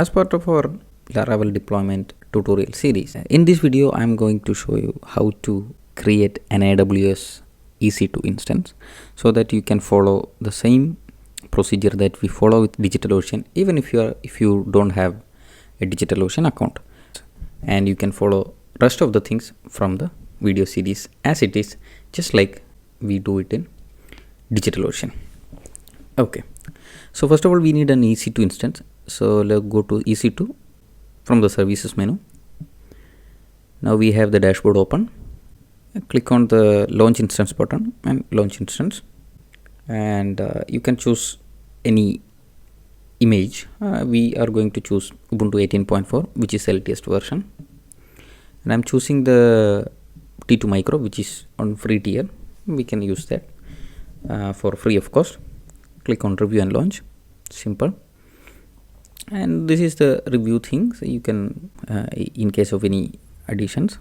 As part of our Laravel deployment tutorial series, in this video I am going to show you how to create an AWS EC2 instance so that you can follow the same procedure that we follow with DigitalOcean, even if you don't have a DigitalOcean account, and you can follow rest of the things from the video series as it is, just like we do it in DigitalOcean. Okay, so first of all we need an EC2 instance. So let's go to EC2 from the services menu. Now we have the dashboard open. Click on the launch instance button and launch instance, and you can choose any image. We are going to choose Ubuntu 18.4, which is the latest version, and I'm choosing the T2 micro, which is on free tier. We can use that for free of course. Click on review and launch. Simple. And this is the review thing, so you can in case of any additions,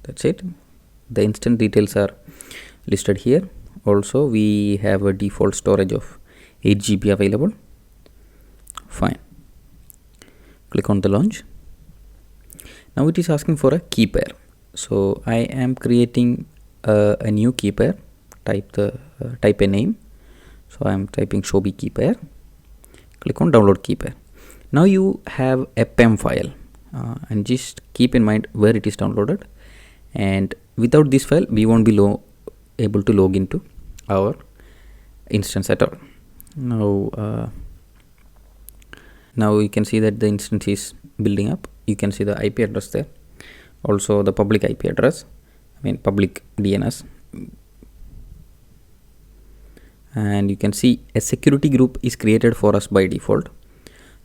that's it. The instance details are listed here. Also we have a default storage of 8 GB available. Fine. Click on the launch. Now it is asking for a key pair, so I am creating a new key pair. Type a name, so I am typing shobi key pair. Click on download key pair. Now you have a PEM file, and just keep in mind where it is downloaded, and without this file we won't be able to log into our instance at all. Now you can see that the instance is building up. You can see the IP address there, also the public IP address, public DNS, and you can see a security group is created for us by default.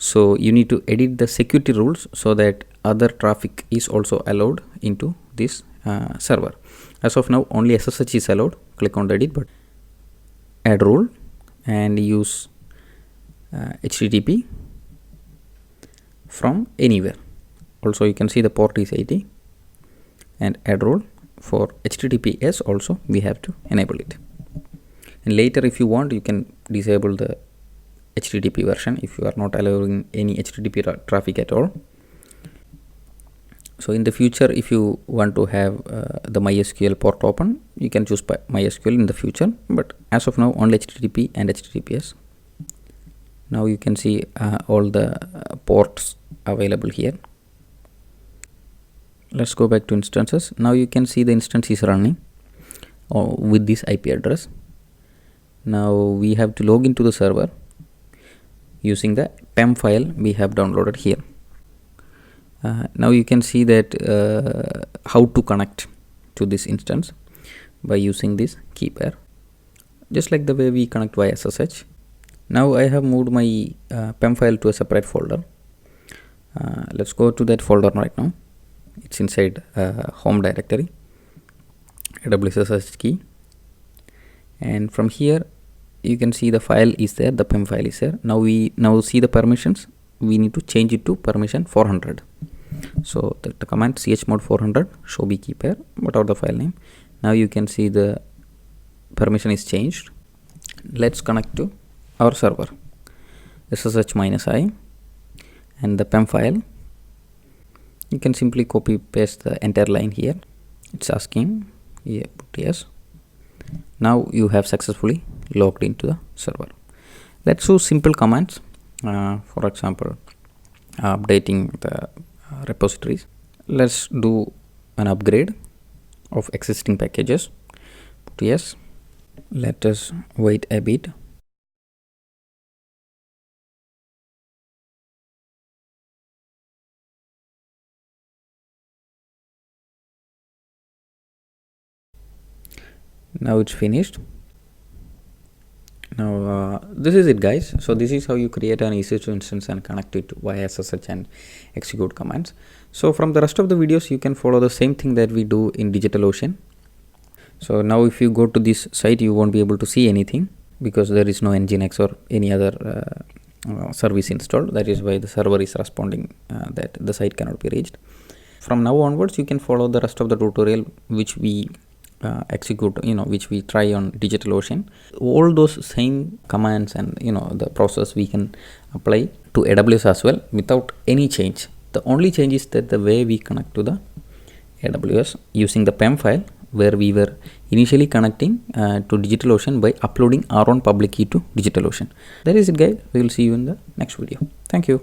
So you need to edit the security rules so that other traffic is also allowed into this server. As of now only SSH is allowed. Click on the edit button, add rule, and use HTTP from anywhere. Also you can see the port is 80, and add rule for HTTPS also we have to enable it. And later if you want you can disable the HTTP version if you are not allowing any HTTP traffic at all. So in the future if you want to have the MySQL port open, you can choose MySQL in the future, but as of now only HTTP and HTTPS. Now you can see all the ports available here. Let's go back to instances. Now you can see the instance is running with this IP address. Now we have to log into the server using the PEM file we have downloaded here. Now you can see that how to connect to this instance by using this key pair, just like the way we connect via SSH. Now I have moved my PEM file to a separate folder. Let's go to that folder right now. It's inside home directory, AWS SSH key, and from here you can see the file is there, the PEM file is there. Now we see the permissions. We need to change it to permission 400. So the command chmod 400 shobi key pair, whatever the file name. Now you can see the permission is changed. Let's connect to our server, ssh-i, and the PEM file. You can simply copy paste the entire line here. It's asking, yeah, put yes. Now you have successfully logged into the server. Let's do simple commands. For example, updating the repositories. Let's do an upgrade of existing packages. Put yes. Let us wait a bit. Now it's finished. Now this is it, guys. So this is how you create an EC2 instance and connect it via SSH and execute commands. So from the rest of the videos you can follow the same thing that we do in DigitalOcean. So now if you go to this site you won't be able to see anything because there is no Nginx or any other service installed. That is why the server is responding that the site cannot be reached. From now onwards you can follow the rest of the tutorial which we execute, which we try on DigitalOcean. All those same commands and the process we can apply to AWS as well without any change. The only change is that the way we connect to the AWS using the PEM file, where we were initially connecting to DigitalOcean by uploading our own public key to DigitalOcean. That is it, guys. We will see you in the next video. Thank you.